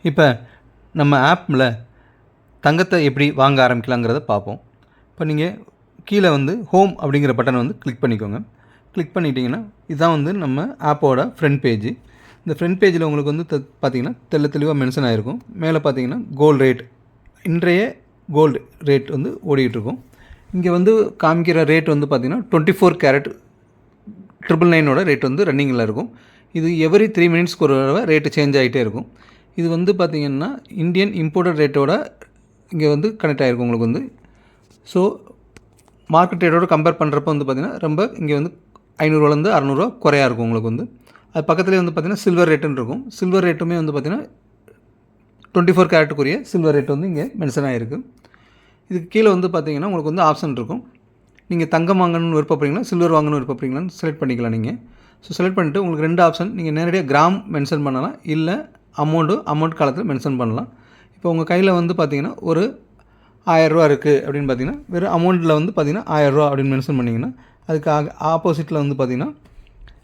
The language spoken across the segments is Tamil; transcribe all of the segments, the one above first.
இப்போ நம்ம ஆப்பில் தங்கத்தை எப்படி வாங்க ஆரம்பிக்கலாங்கிறத பார்ப்போம். இப்போ நீங்கள் கீழே வந்து ஹோம் அப்படிங்கிற பட்டனை வந்து கிளிக் பண்ணிக்கோங்க. கிளிக் பண்ணிட்டீங்கன்னா இதுதான் வந்து நம்ம ஆப்போட ஃப்ரண்ட் பேஜ். இந்த ஃப்ரண்ட் பேஜில் உங்களுக்கு வந்து பார்த்தீங்கன்னா தெளிவாக மென்ஷன் ஆகிருக்கும். மேலே பார்த்தீங்கன்னா கோல்டு ரேட், இன்றைய கோல்டு ரேட் வந்து ஓடிக்கிட்டுருக்கும். இங்கே வந்து காமிக்கிற ரேட் வந்து பார்த்திங்கன்னா 24 கேரட் 999 ரேட் வந்து ரன்னிங்கில் இருக்கும். இது எவ்ரி 3 மினிட்ஸ்க்கு ஒரு தடவை ரேட்டு சேஞ்ச் ஆகிட்டே இருக்கும். இது வந்து பார்த்திங்கன்னா இந்தியன் இம்போர்ட்டட் ரேட்டோட இங்கே வந்து கனெக்ட் ஆகிருக்கும் உங்களுக்கு வந்து. ஸோ மார்க்கெட் ரேட்டோட கம்பேர் பண்ணுறப்போ வந்து பார்த்திங்கன்னா ரொம்ப இங்கே வந்து 500 600 குறையா இருக்கும் உங்களுக்கு வந்து. அது பக்கத்துலேயே வந்து பார்த்திங்கன்னா சில்வர் ரேட்டுன்னு இருக்கும். சில்வர் ரேட்டுமே வந்து பார்த்திங்கன்னா 24 கேரட்டுக்குரிய சில்வர் ரேட் வந்து இங்கே மென்ஷன் ஆகிருக்கு. இதுக்கு கீழே வந்து பார்த்திங்கன்னா உங்களுக்கு வந்து ஆப்ஷன் இருக்கும். நீங்கள் தங்கம் வாங்கணும்னு விருப்பப்படுறீங்களா, சில்வர் வாங்கணும்னு விருப்பப்படுறீங்களான்னு செலக்ட் பண்ணிக்கலாம் நீங்கள். ஸோ செலக்ட் பண்ணிவிட்டு உங்களுக்கு 2 ஆப்ஷன், நீங்கள் நேரடியாக கிராம் மென்ஷன் பண்ணலாம், இல்லை அமௌண்ட் காலத்தில் மென்ஷன் பண்ணலாம். இப்போ உங்கள் கையில் வந்து பார்த்திங்கன்னா ஒரு 1000 ரூபா இருக்குது அப்படின்னு பார்த்தீங்கன்னா, வெறும் அமௌண்ட்டில் வந்து பார்த்திங்கன்னா 1000 ரூபா அப்படின்னு மென்ஷன் பண்ணிங்கன்னா, அதுக்கு ஆப்போசிட்டில் வந்து பார்த்திங்கன்னா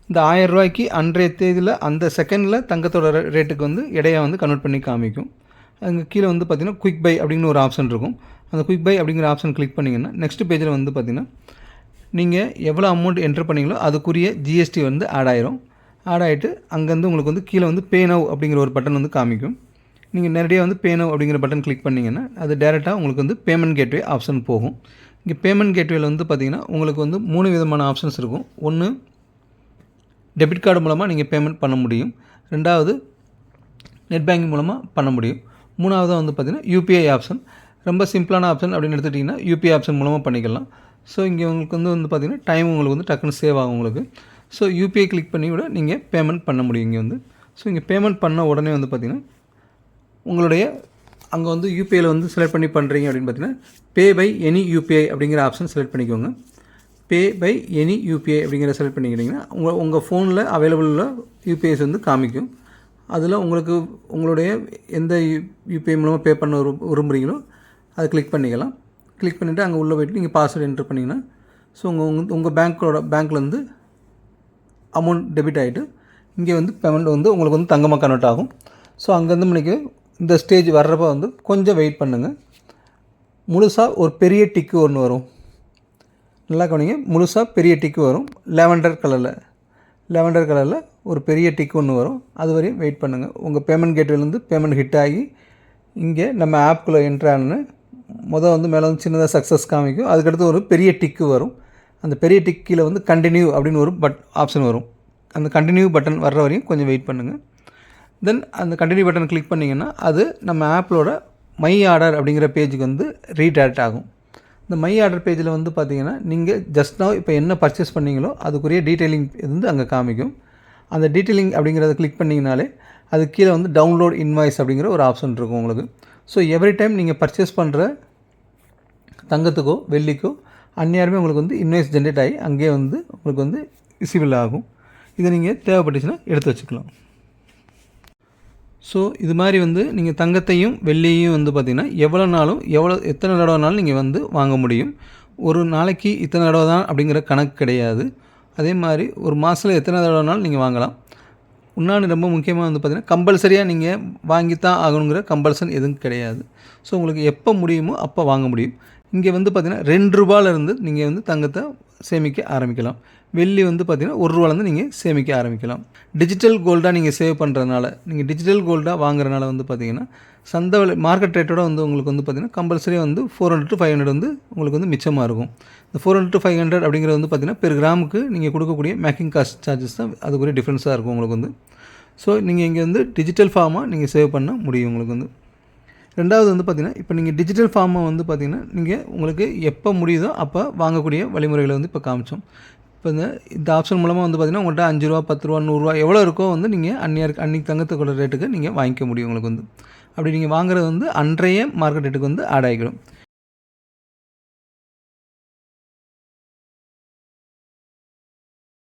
இந்த 1000 ரூபாய்க்கு அன்றைய தேதியில் அந்த செகண்டில் தங்கத்தோட ரேட்டுக்கு வந்து எடையை வந்து கன்வெர்ட் பண்ணி காமிக்கும். அங்கே கீழே வந்து பார்த்திங்கன்னா குயிக் பை அப்படின்னு ஒரு ஆப்ஷன் இருக்கும். அந்த குயிக் பை அப்படிங்கிற ஆப்ஷன் கிளிக் பண்ணிங்கன்னா நெக்ஸ்ட் பேஜில் வந்து பார்த்திங்கன்னா நீங்கள் எவ்வளோ அமௌண்ட் என்ட்ரு பண்ணிங்களோ அதுக்குரிய ஜிஎஸ்டி வந்து ஆட் ஆகிட்டு அங்கேருந்து உங்களுக்கு வந்து கீழே வந்து பே நவ் அப்படிங்கிற ஒரு பட்டன் வந்து காமிக்கும். நீங்கள் நேரடியாக வந்து பே நவ் அப்படிங்கிற பட்டன் கிளிக் பண்ணிங்கன்னா அது டேரெக்டாக உங்களுக்கு வந்து பேமெண்ட் கேட்வே ஆப்ஷன் போகும். இங்கே பேமெண்ட் கேட்வேயில் வந்து பார்த்திங்கன்னா உங்களுக்கு வந்து 3 விதமான ஆப்ஷன்ஸ் இருக்கும். ஒன்று, டெபிட் கார்டு மூலமாக நீங்கள் பேமெண்ட் பண்ண முடியும். 2வது, நெட் பேங்கிங் மூலமாக பண்ண முடியும். 3வது வந்து பார்த்திங்கன்னா யூபிஐ ஆப்ஷன். ரொம்ப சிம்பிளான ஆப்ஷன் அப்படின்னு எடுத்துக்கிட்டிங்கன்னா யூபிஐ ஆப்ஷன் மூலமாக பண்ணிக்கலாம். ஸோ இங்கே உங்களுக்கு வந்து பார்த்திங்கன்னா டைம் உங்களுக்கு வந்து டக்குன்னு சேவ் ஆகும் உங்களுக்கு. ஸோ யூபிஐ கிளிக் பண்ணி கூட நீங்கள் பேமெண்ட் பண்ண முடியும் இங்கே வந்து. ஸோ இங்கே பேமெண்ட் பண்ண உடனே வந்து பார்த்திங்கன்னா உங்களுடைய அங்கே வந்து யூபிஐயில் வந்து செலக்ட் பண்ணி பண்ணுறீங்க அப்படின்னு பார்த்தீங்கன்னா பே பை எனி யூபிஐ அப்படிங்கிற ஆப்ஷன் செலக்ட் பண்ணிக்கோங்க. பே பை எனி யூபிஐ அப்படிங்கிற செலக்ட் பண்ணிக்கிட்டிங்கன்னா உங்கள் ஃபோனில் அவைலபிள் உள்ள யூபிஐஸ் வந்து காமிக்கும். அதில் உங்களுடைய எந்த யூபிஐ மூலமாக பே பண்ண விரும்புகிறீங்களோ அதை கிளிக் பண்ணிக்கலாம். கிளிக் பண்ணிவிட்டு அங்கே உள்ளே போய்ட்டு நீங்கள் பாஸ்வேர்டு என்ட்ரு பண்ணிங்கன்னா ஸோ உங்கள் பேங்க்லேருந்து அமௌண்ட் டெபிட் ஆகிட்டு இங்கே வந்து பேமெண்ட் வந்து உங்களுக்கு வந்து தங்கமாக கன்வெர்ட் ஆகும். ஸோ அங்கேருந்து மணிக்கு இந்த ஸ்டேஜ் வர்றப்போ வந்து கொஞ்சம் வெயிட் பண்ணுங்கள். முழுசாக ஒரு பெரிய டிக்கு ஒன்று வரும், நல்லா கவனிங்க. முழுசாக பெரிய டிக்கு வரும், லேவெண்டர் கலரில் ஒரு பெரிய டிக்கு ஒன்று வரும். அது வரையும் வெயிட் பண்ணுங்கள். உங்கள் பேமெண்ட் கேட்வேலேருந்து பேமெண்ட் ஹிட் ஆகி இங்கே நம்ம ஆப்புக்குள்ளே என்ட்ரானு வந்து மேலே வந்து சின்னதாக சக்ஸஸ் காமிக்கும். அதுக்கடுத்து ஒரு பெரிய டிக்கு வரும். அந்த பெரிய டிக்கில் வந்து கண்டினியூ அப்படின்னு ஒரு ஆப்ஷன் வரும். அந்த கண்டினியூ பட்டன் வர்ற வரையும் கொஞ்சம் வெயிட் பண்ணுங்கள். தென் அந்த கண்டினியூ பட்டன் கிளிக் பண்ணிங்கன்னா அது நம்ம ஆப்பிலோட மை ஆர்டர் அப்படிங்கிற பேஜுக்கு வந்து ரீடைரக்ட் ஆகும். இந்த மை ஆர்டர் பேஜில் வந்து பார்த்திங்கன்னா நீங்கள் ஜஸ்ட் நவ் இப்போ என்ன பர்ச்சேஸ் பண்ணிங்களோ அதுக்குரிய டீட்டெயிலிங் வந்து அங்கே காமிக்கும். அந்த டீட்டெயிலிங் அப்படிங்கிறத கிளிக் பண்ணிங்கனாலே அது கீழே வந்து டவுன்லோட் இன்வாய்ஸ் அப்படிங்கிற ஒரு ஆப்ஷன் இருக்கும் உங்களுக்கு. ஸோ எவ்ரி டைம் நீங்கள் பர்ச்சேஸ் பண்ணுற தங்கத்துக்கோ வெள்ளிக்கோ அந்நேரமே உங்களுக்கு வந்து இன்வாய்ஸ் ஜென்ரேட் ஆகி அங்கேயே வந்து உங்களுக்கு வந்து விசிபிள் ஆகும். இதை நீங்கள் தேவைப்பட்டுச்சுன்னா எடுத்து வச்சுக்கலாம். ஸோ இது மாதிரி வந்து நீங்கள் தங்கத்தையும் வெள்ளியையும் வந்து பார்த்திங்கன்னா எத்தனை தடவைனாலும் நீங்கள் வந்து வாங்க முடியும். ஒரு நாளைக்கு இத்தனை தடவை தான் அப்படிங்கிற கணக்கு கிடையாது. அதே மாதிரி ஒரு மாதத்தில் எத்தனை தடவைனாலும் நீங்கள் வாங்கலாம். இன்னொன்று ரொம்ப முக்கியமாக வந்து பார்த்திங்கன்னா கம்பல்சரியாக நீங்கள் வாங்கித்தான் ஆகணுங்கிற கம்பல்சன் எதுவும் கிடையாது. ஸோ உங்களுக்கு எப்போ முடியுமோ அப்போ வாங்க முடியும். இங்கே வந்து பார்த்திங்கன்னா 2 ரூபாயிலேருந்து நீங்கள் வந்து தங்கத்தை சேமிக்க ஆரம்பிக்கலாம். வெள்ளி வந்து பார்த்திங்கன்னா 1 ரூபாலேருந்து நீங்கள் சேமிக்க ஆரம்பிக்கலாம். டிஜிட்டல் கோல்டாக நீங்கள் சேவ் பண்ணுறதுனால, நீங்கள் டிஜிட்டல் கோல்டாக வாங்குறதுனால வந்து பார்த்திங்கன்னா சந்தை விலை மார்க்கெட் ரேட்டோட வந்து உங்களுக்கு வந்து பார்த்திங்கன்னா கம்பல்சரி வந்து 400 to 500 வந்து உங்களுக்கு வந்து மிச்சமாக இருக்கும். இந்த 400 to 500 அப்படிங்கிறது வந்து பார்த்திங்கன்னா பெர் கிராமுக்கு நீங்கள் கொடுக்கக்கூடிய மேக்கிங் காஸ்ட் சார்ஜஸ் தான் அதுக்குரிய டிஃப்ரென்ஸாக இருக்கும் உங்களுக்கு வந்து. ஸோ நீங்கள் இங்கே வந்து டிஜிட்டல் ஃபார்மாக நீங்கள் சேவ் பண்ண முடியும் உங்களுக்கு வந்து. 2வது வந்து பார்த்திங்கன்னா இப்போ நீங்கள் டிஜிட்டல் ஃபார்மை வந்து பார்த்திங்கன்னா நீங்கள் உங்களுக்கு எப்போ முடியுதோ அப்போ வாங்கக்கூடிய வழிமுறைகளை வந்து இப்போ காமிச்சோம். இப்போ இந்த ஆப்ஷன் மூலமாக வந்து பார்த்திங்கன்னா உங்கள்கிட்ட 5 ரூபா 10 ரூபா 100 ரூபா எவ்வளோ இருக்கோ வந்து நீங்கள் அன்றைக்கி தங்கத்தோட ரேட்டுக்கு நீங்கள் வாங்கிக்க முடியும் உங்களுக்கு வந்து. அப்படி நீங்கள் வாங்குறது வந்து அன்றைய மார்க்கெட் ரேட்டுக்கு வந்து ஆட் ஆகிடும்.